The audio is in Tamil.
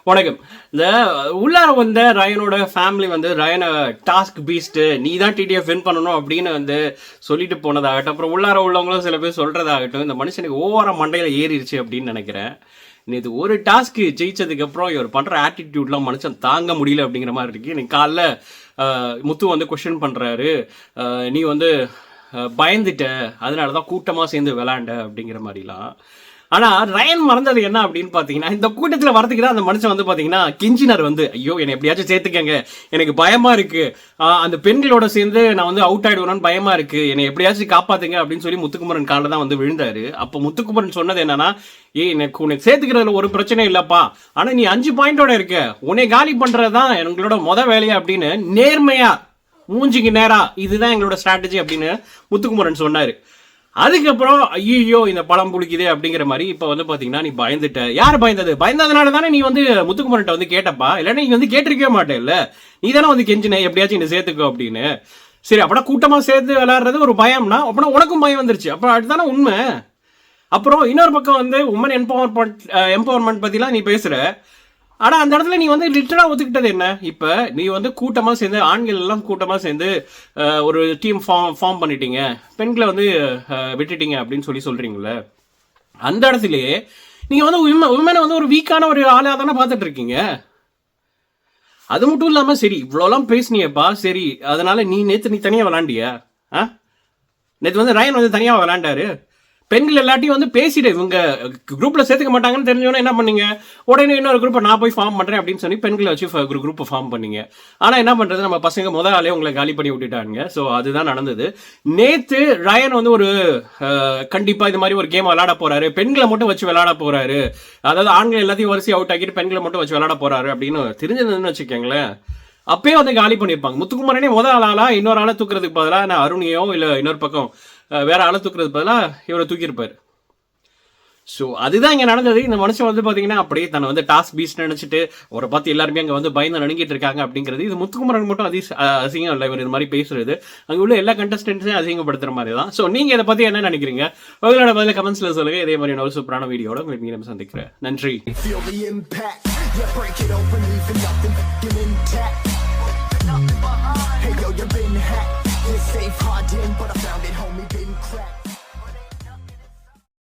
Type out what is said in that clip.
வணக்கம். இந்த உள்ளார வந்த ரயனோட ஃபேமிலி வந்து ரயனை டாஸ்க் பீஸ்ட்டு நீ தான் டிடிஎஃப் வின் பண்ணணும் அப்படின்னு வந்து சொல்லிட்டு போனதாகட்டும், அப்புறம் உள்ளார உள்ளவங்களும் சில பேர் சொல்கிறதாகட்டும், இந்த மனுஷனுக்கு ஓவர மண்டையில் ஏறிடுச்சு அப்படின்னு நினைக்கிறேன். இது ஒரு டாஸ்க்கு ஜெயிச்சதுக்கப்புறம் இவர் பண்ணுற ஆட்டிடியூட்லாம் மனுஷன் தாங்க முடியல அப்படிங்கிற மாதிரி இருக்குது. இன்னைக்கு காலைல முத்து வந்து கொஷின் பண்ணுறாரு, நீ வந்து பயந்துட்ட, அதனால தான் கூட்டமாக சேர்ந்து விளாண்ட அப்படிங்கிற மாதிரிலாம். ஆனால் ரயன் மறந்தது என்ன அப்படின்னு பார்த்தீங்கன்னா, இந்த கூட்டத்தில் வரதுக்கு தான் அந்த மனுஷன் வந்து பார்த்தீங்கன்னா கெஞ்சினர் வந்து, ஐயோ என்னை எப்படியாச்சும் சேர்த்துக்கங்க, எனக்கு பயமாக இருக்குது, அந்த பெண்களோட சேர்ந்து நான் வந்து அவுட் ஆகிடுவேன்னு பயமாக இருக்குது, என்னை எப்படியாச்சும் காப்பாற்றுங்க அப்படின்னு சொல்லி முத்துக்குமரன் காலில் தான் வந்து விழுந்தாரு. அப்போ முத்துக்குமரன் சொன்னது என்னன்னா, எனக்கு உனக்கு சேர்த்துக்கிறதுல ஒரு பிரச்சனை இல்லைப்பா, ஆனால் நீ 5 பாயிண்டோட இருக்க, உன்னை காலி பண்ணுறது தான் எங்களோட வேலையா அப்படின்னு நேர்மையா மூஞ்சிக்கு நேரா இதுதான் எங்களோட ஸ்ட்ராட்டஜி அப்படின்னு முத்துக்குமரன் சொன்னார். அதுக்கப்புறம் ஐயோ இந்த பழம் புளிக்குது அப்படிங்கிற மாதிரி இப்போ வந்து பார்த்தீங்கன்னா நீ பயந்துட்ட. யார் பயந்தது? பயந்ததுனால தானே நீ வந்து முத்துக்குமரன்ட்ட வந்து கேட்டப்பா, இல்லைன்னா நீ வந்து கேட்டிருக்கவே மாட்டே இல்லை, நீ தானே வந்து கெஞ்சின எப்படியாச்சும் என்ன சேர்த்துக்கோ அப்படின்னு. சரி, அப்படின்னா கூட்டமாக சேர்த்து விளையாடுறது ஒரு பயம்னா அப்படின்னா உனக்கும் பயம் வந்துருச்சு, அப்போ அதுதானே உண்மை. அப்புறம் இன்னொரு பக்கம் வந்து உமன் எம்பவர்மெண்ட் பற்றிலாம் நீ பேசுகிற, ஆனால் அந்த இடத்துல நீ வந்து லிட்டராக ஒத்துக்கிட்டது என்ன? இப்போ நீ வந்து கூட்டமாக சேர்ந்து ஆண்கள் எல்லாம் கூட்டமாக சேர்ந்து ஒரு டீம் ஃபார்ம் பண்ணிட்டீங்க, பெண்களை வந்து விட்டுட்டீங்க அப்படின்னு சொல்கிறீங்களே, அந்த இடத்துலையே நீங்கள் வந்து உமனை வந்து ஒரு வீக்கான ஒரு ஆளாக தானே பார்த்துட்டு இருக்கீங்க. அது மட்டும் இல்லாமல் சரி இவ்வளோலாம் பேசினியப்பா, சரி அதனால் நீ தனியாக விளாண்டியா? நேற்று வந்து ரயன் வந்து தனியாக விளாண்டாரு, பெண்கள் எல்லாத்தையும் வந்து பேசிட்டு இவங்க குரூப்பில் சேர்த்துக்க மாட்டாங்கன்னு தெரிஞ்சோன்னா என்ன பண்ணீங்க, உடனே இன்னொரு குரூப்பை நான் போய் ஃபார்ம் பண்ணுறேன் அப்படின்னு சொல்லி பெண்களை வச்சு ஒரு குரூப்பை ஃபார்ம் பண்ணீங்க. ஆனால் என்ன பண்ணுறது, நம்ம பசங்க முதலாலே உங்களை காலி பண்ணி விட்டுட்டாங்க. ஸோ அதுதான் நடந்தது. நேற்று ரயன் வந்து ஒரு கண்டிப்பாக இது மாதிரி ஒரு கேம் விளையாட போகிறாரு, பெண்களை மட்டும் வச்சு விளையாட போகிறாரு, அதாவது ஆண்கள் எல்லாத்தையும் வரிசை அவுட் ஆக்கிட்டு பெண்களை மட்டும் வச்சு விளையாட போகிறாரு அப்படின்னு தெரிஞ்சதுன்னு வச்சுக்கோங்களேன், அப்பயே வந்து காலி பண்ணியிருப்பாங்க. முத்துக்குமரனே முதல் ஆளா இன்னொரு ஆளை தூக்குறதுக்கு பதிலாக நான் அருணையோ இல்லை இன்னொரு பக்கம் வேற ஆளை தூக்குறது பதிலாக இவரை தூக்கியிருப்பார். ஸோ அதுதான் இங்கே நடந்தது. இந்த மனுஷன் வந்து பார்த்தீங்கன்னா அப்படியே தன்னை வந்து டாஸ்க் பீஸ்ட் நினச்சிட்டு அவரை பார்த்து எல்லாருமே அங்கே வந்து பயந்து நடுங்கிட்டு இருக்காங்க அப்படிங்கிறது. இது முத்துக்குமரன் மட்டும் அசிங்கம் இல்லை, இவர் இது மாதிரி பேசுறது அங்கே உள்ள எல்லா கண்டஸ்டன்ஸையும் அசிங்கப்படுத்துற மாதிரி தான். ஸோ நீங்கள் இதை பற்றி என்ன நினைக்கிறீங்க? உங்களோட பதில கமெண்ட்ஸில் சொல்லுங்கள். இதே மாதிரி ஒரு சூப்பரான வீடியோட உங்களுக்கு நம்ம சந்திக்கிறேன். நன்றி. Hey yo, you've been hacked. You're safe, hard in, but I found it, homie, been cracked.